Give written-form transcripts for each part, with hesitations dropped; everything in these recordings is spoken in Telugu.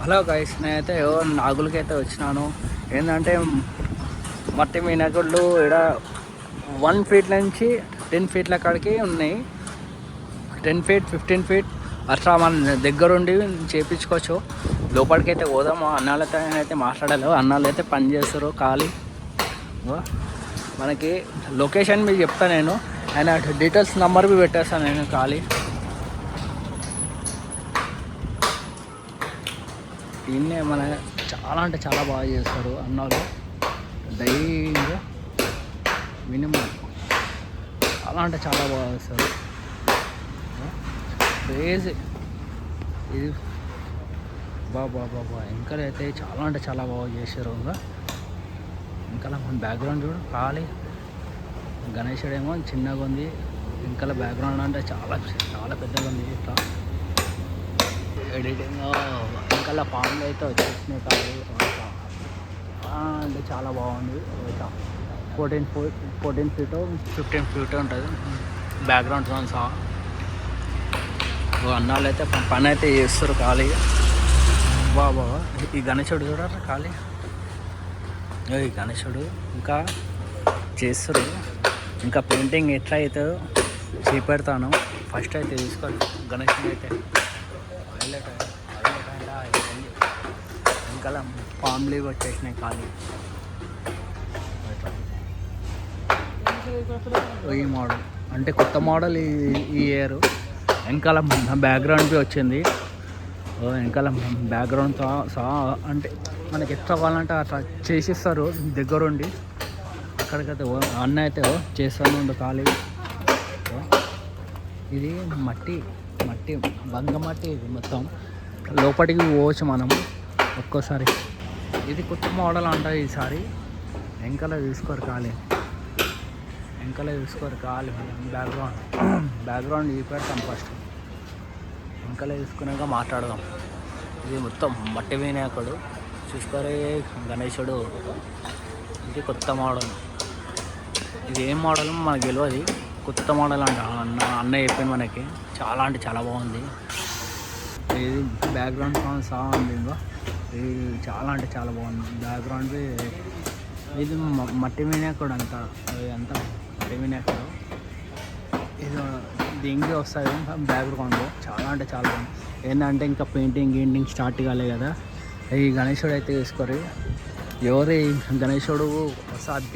హలో గైస్, నేనైతే నాగులకైతే వచ్చినాను. ఏంటంటే మట్టి మీనగుళ్ళు ఇక్కడ 1 ఫీట్ నుంచి 10 ఫీట్ల కాడికి ఉన్నాయి. 10 ఫీట్ 15 ఫీట్ అట్లా మన దగ్గరుండి చేయించుకోవచ్చు. లోపలికి అయితే పోదాము. అన్నాళ్ళతో అయితే మాట్లాడాలి. అన్నాళ్ళు అయితే పని చేస్తారు ఖాళీ. మనకి లొకేషన్ మీకు చెప్తాను నేను. ఆయన డీటెయిల్స్ నెంబర్ బి పెట్టేస్తాను నేను ఖాళీ. దీన్నే మన చాలా అంటే చాలా బాగా చేస్తారు అన్నాలు. డైలీ మినిమం చాలా అంటే చాలా బాగా చేస్తారు. క్రేజీ ఇది. బాబా ఇంకా అయితే చాలా అంటే చాలా బాగా చేశారు. ఇంకా మన బ్యాక్గ్రౌండ్ చూడు ఖాళీ. గణేశుడేమో చిన్నగా ఉంది. ఇంకా బ్యాక్గ్రౌండ్ అంటే చాలా చాలా పెద్దగా ఉంది. ఇట్లా ఎడిటింగ్ ఇంకా పాములు అయితే వచ్చేసినాయి ఖాళీ. అంటే చాలా బాగుంది. 14 ఫీట్ 15 ఫీట్ ఉంటుంది బ్యాక్గ్రౌండ్ సాంగ్స్. అన్నాళ్ళు అయితే పని అయితే చేస్తారు ఖాళీ. బాబా ఈ గణేశుడు చూడరా ఖాళీ. ఈ గణేశుడు ఇంకా చేస్తారు. ఇంకా పెయింటింగ్ ఎట్లా అవుతుందో చూపెడతాను. ఫస్ట్ అయితే తీసుకోవాలి గణేశుడు అయితే హైలైట్ ఇంకా పామ్ లీవ్ వచ్చేసినాయి ఖాళీ. ఈ మోడల్ అంటే కొత్త మోడల్ ఈ ఇయర్. వెనకాల బ్యాక్గ్రౌండ్ వచ్చింది. వెనకాల బ్యాక్గ్రౌండ్ అంటే మనకి ఎట్లా కావాలంటే అట్లా చేసిస్తారు దగ్గరుండి. అక్కడికైతే అన్న అయితే చేస్తాను ఖాళీ. ఇది మట్టి బంగమట్టి. ఇది మొత్తం లోపలికి పోవచ్చు మనం ఒక్కోసారి. ఇది కొత్త మోడల్ అంట ఈసారి. వెనకాల చూసుకోరు ఖాళీ. బ్యాక్గ్రౌండ్ ఈ పెడతాం ఫస్ట్. వెనకాల చూసుకున్నాక మాట్లాడదాం. ఇది మొత్తం మట్టి వినాయకుడు చూసుకోరే గణేశుడు. ఇది కొత్త మోడల్. ఇది ఏం మోడల్ మనకు తెలియదు. కొత్త మోడల్ అంట అన్న చెప్పింది మనకి. చాలా అంటే చాలా బాగుంది. ఇది బ్యాక్గ్రౌండ్ సాంగ్ ఉంది. ఇది చాలా అంటే చాలా బాగుంది బ్యాక్గ్రౌండ్. ఇది మట్టి వినాయకుడు అంతా మట్టి వినాయకుడు. ఇది దింగి వస్తుంది బ్యాక్గ్రౌండ్. చాలా అంటే చాలా బాగుంది. ఏంటంటే ఇంకా పెయింటింగ్ స్టార్ట్ కాలే కదా. ఈ గణేశుడు అయితే తీసుకోరు. ఎవరి గణేశుడు వసాద్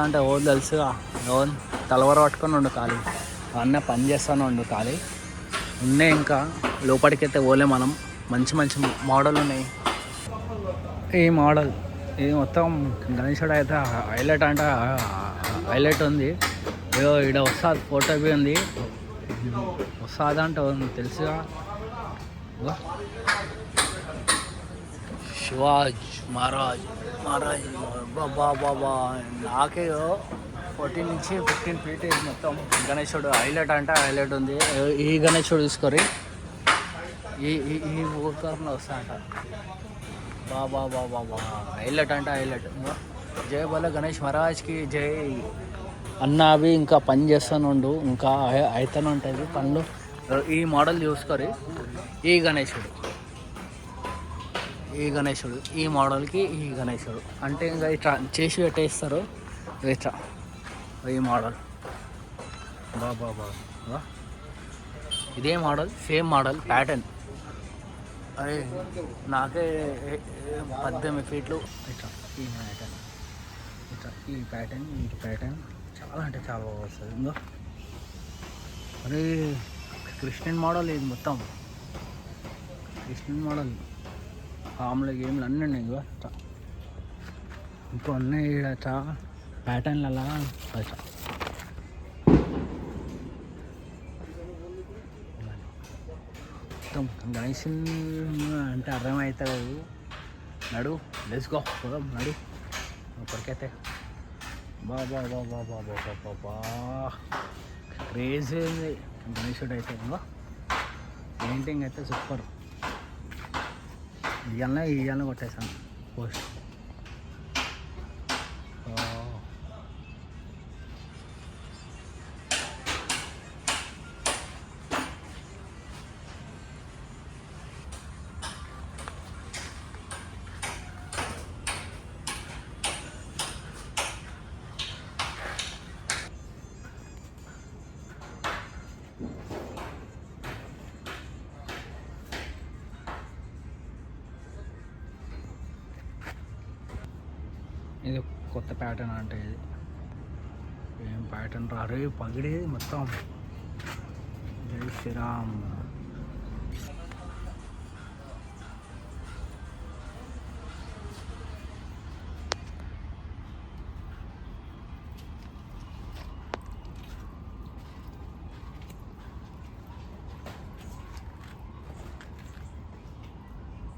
అంటే ఓ తెలుసుగా. ఓన్ తలవర పట్టుకొని ఉండు ఖాళీ. అన్న పని చేస్తాను ఉండు ఖాళీ. ఉన్నాయి ఇంకా లోపలికైతే పోలే మనం. మంచి మోడల్ ఉన్నాయి. ఈ మోడల్ ఇది మొత్తం గణేశుడు అయితే హైలైట్ అంటే హైలైట్ ఉంది. ఈడ వస్తాది ఫోటో బి ఉంది. వస్తాది అంటే తెలుసుగా. శివాజ్ మహారాజ్ బాబా. నాకే 14 నుంచి 15 ఫీట్ మొత్తం గణేశుడు హైలైట్ అంటే హైలైట్ ఉంది. ఈ గణేశుడు తీసుకొని ఈ ఊరిలో వస్తాయంట. బాబా హైలైట్ అంటే హైలైట్. జై బోలో గణేష్ మహారాజ్కి జై. అన్న అవి ఇంకా పని చేస్తానుండు. ఇంకా అయితేనే ఉంటుంది పనులు. ఈ మోడల్ చూసుకొని ఈ గణేశుడు ఈ మోడల్కి ఈ గణేశుడు అంటే ఇంకా ఇట్లా చేసి పెట్టేస్తారు. ఇట్లా ఈ మోడల్ బాబా. ఇదే మోడల్ సేమ్ మోడల్ ప్యాటర్న్. అదే నాకే 18 ఫీట్లు ఇట్లా ఈ ప్యాటర్న్ చాలా అంటే చాలా బాగా వస్తుంది. ఇంకా అరే క్రిస్టియన్ మోడల్. ఇది మొత్తం క్రిస్టియన్ మోడల్. ఫామ్లో గేమ్లు అన్నీ ఉన్నాయి. ఇంకో ఉన్నాయి ఇట్లా ప్యాటర్న్లలో. మొత్తం గణేష్ అంటే అర్థమవుతుంది. నడు లెట్స్ గో పోదాం నడు ఇప్పటికైతే. బాబా క్రేజీ ఉంది గణేశుడు అయితే. ఇంకా పెయింటింగ్ అయితే సూపర్. ఇవాళ కొట్టేసాను పోస్ట్. ఇది కొత్త ప్యాటర్న్ అంటే ఇది ఏం ప్యాటర్న్ రా రే పగిడేది మొత్తం. జై శ్రీరామ్.